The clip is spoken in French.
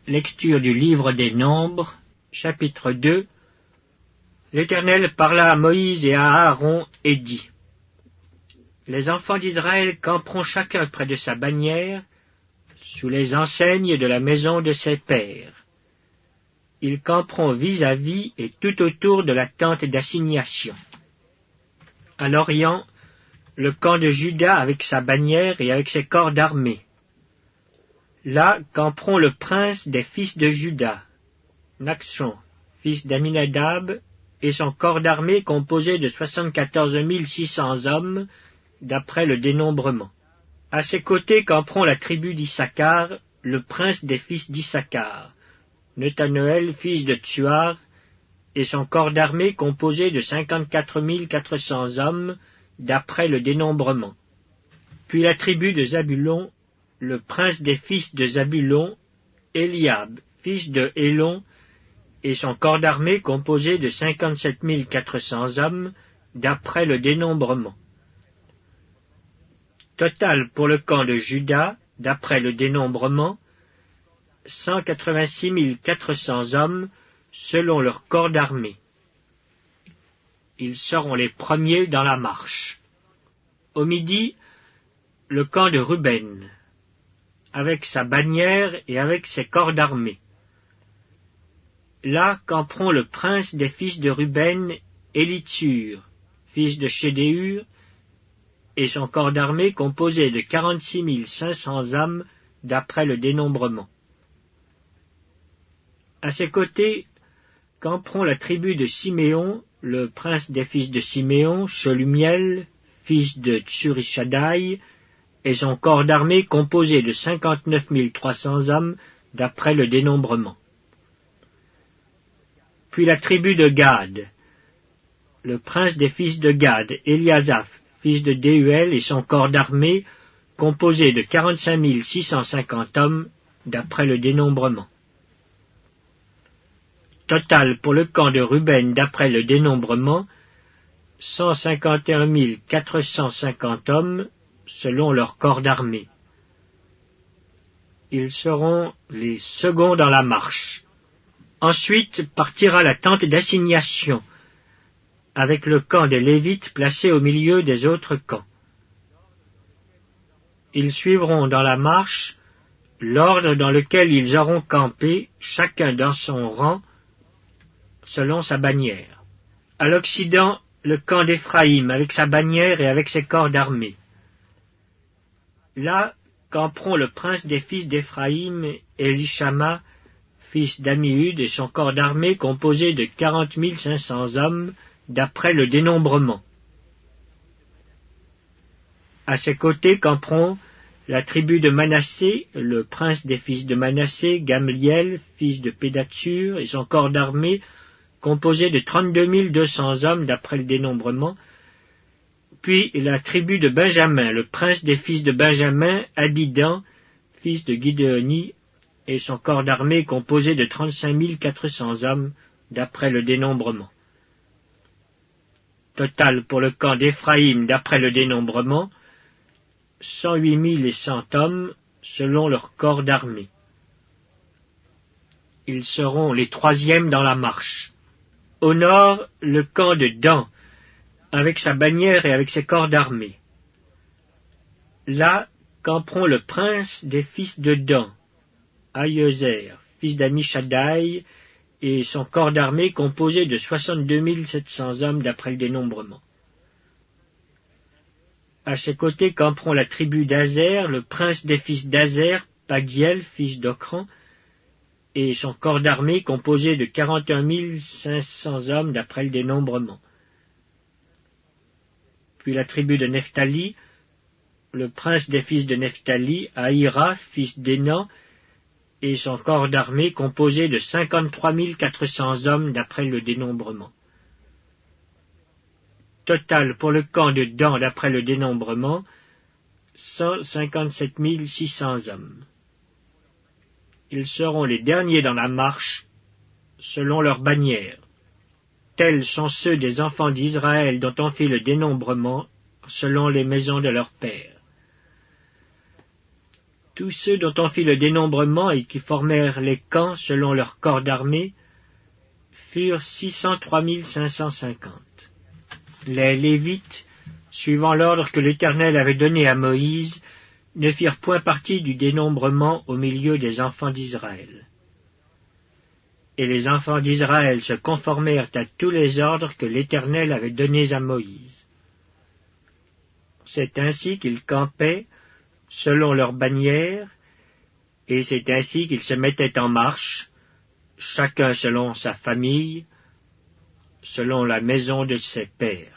Lecture du livre des Nombres, chapitre 2. L'Éternel parla à Moïse et à Aaron et dit: Les enfants d'Israël camperont chacun près de sa bannière, sous les enseignes de la maison de ses pères. Ils camperont vis-à-vis et tout autour de la tente d'assignation. À l'orient, le camp de Juda avec sa bannière et avec ses corps d'armée. Là camperont le prince des fils de Juda, Naxon, fils d'Aminadab, et son corps d'armée composé de 74 600 hommes, d'après le dénombrement. À ses côtés camperont la tribu d'Issachar, le prince des fils d'Issachar, Netanoël, fils de Tsuar, et son corps d'armée composé de 54 400 hommes, d'après le dénombrement. Puis la tribu de Zabulon, le prince des fils de Zabulon, Eliab, fils de Hélon, et son corps d'armée composé de 57 400 hommes, d'après le dénombrement. Total pour le camp de Juda, d'après le dénombrement, 186 400 hommes, selon leur corps d'armée. Ils seront les premiers dans la marche. Au midi, le camp de Ruben, avec sa bannière et avec ses corps d'armée. Là camperont le prince des fils de Ruben, Élitsur, fils de Chédéur, et son corps d'armée composé de 46 500 hommes, d'après le dénombrement. À ses côtés camperont la tribu de Siméon, le prince des fils de Siméon, Shelumiel, fils de Tsurishaddaï, et son corps d'armée composé de 59 300 hommes, d'après le dénombrement. Puis la tribu de Gad, le prince des fils de Gad, Eliasaph, fils de Déuel, et son corps d'armée, composé de 45 650 hommes, d'après le dénombrement. Total pour le camp de Ruben, d'après le dénombrement, 151 450 hommes, selon leur corps d'armée. Ils seront les seconds dans la marche. Ensuite partira la tente d'assignation, avec le camp des Lévites placé au milieu des autres camps. Ils suivront dans la marche l'ordre dans lequel ils auront campé, chacun dans son rang, selon sa bannière. À l'Occident, le camp d'Éphraïm avec sa bannière et avec ses corps d'armée. Là camperont le prince des fils d'Éphraïm, Élishama, fils d'Amihud, et son corps d'armée composé de 40 500 hommes, d'après le dénombrement. À ses côtés camperont la tribu de Manassé, le prince des fils de Manassé, Gamliel, fils de Pédatsur, et son corps d'armée composé de 32 200 hommes, d'après le dénombrement. Puis la tribu de Benjamin, le prince des fils de Benjamin, Abidan, fils de Gidéoni, et son corps d'armée composé de 35 400 hommes, d'après le dénombrement. Total pour le camp d'Éphraïm, d'après le dénombrement, 108 100 hommes, selon leur corps d'armée. Ils seront les troisièmes dans la marche. Au nord, le camp de Dan, avec sa bannière et avec ses corps d'armée. Là camperont le prince des fils de Dan, Aïezer, fils d'Amishaddaï, et son corps d'armée composé de 62 700 hommes, d'après le dénombrement. À ses côtés camperont la tribu d'Azer, le prince des fils d'Azer, Pagiel, fils d'Ocran, et son corps d'armée composé de 41 500 hommes, d'après le dénombrement. Puis la tribu de Nephtali, le prince des fils de Nephtali, Aïra, fils d'Énan, et son corps d'armée composé de 53 400 hommes, d'après le dénombrement. Total pour le camp de Dan, d'après le dénombrement, 157 600 hommes. Ils seront les derniers dans la marche, selon leur bannière. Tels sont ceux des enfants d'Israël dont on fit le dénombrement, selon les maisons de leurs pères. Tous ceux dont on fit le dénombrement et qui formèrent les camps selon leur corps d'armée furent 603 550. Les Lévites, suivant l'ordre que l'Éternel avait donné à Moïse, ne firent point partie du dénombrement au milieu des enfants d'Israël. Et les enfants d'Israël se conformèrent à tous les ordres que l'Éternel avait donnés à Moïse. C'est ainsi qu'ils campaient selon leurs bannières, et c'est ainsi qu'ils se mettaient en marche, chacun selon sa famille, selon la maison de ses pères.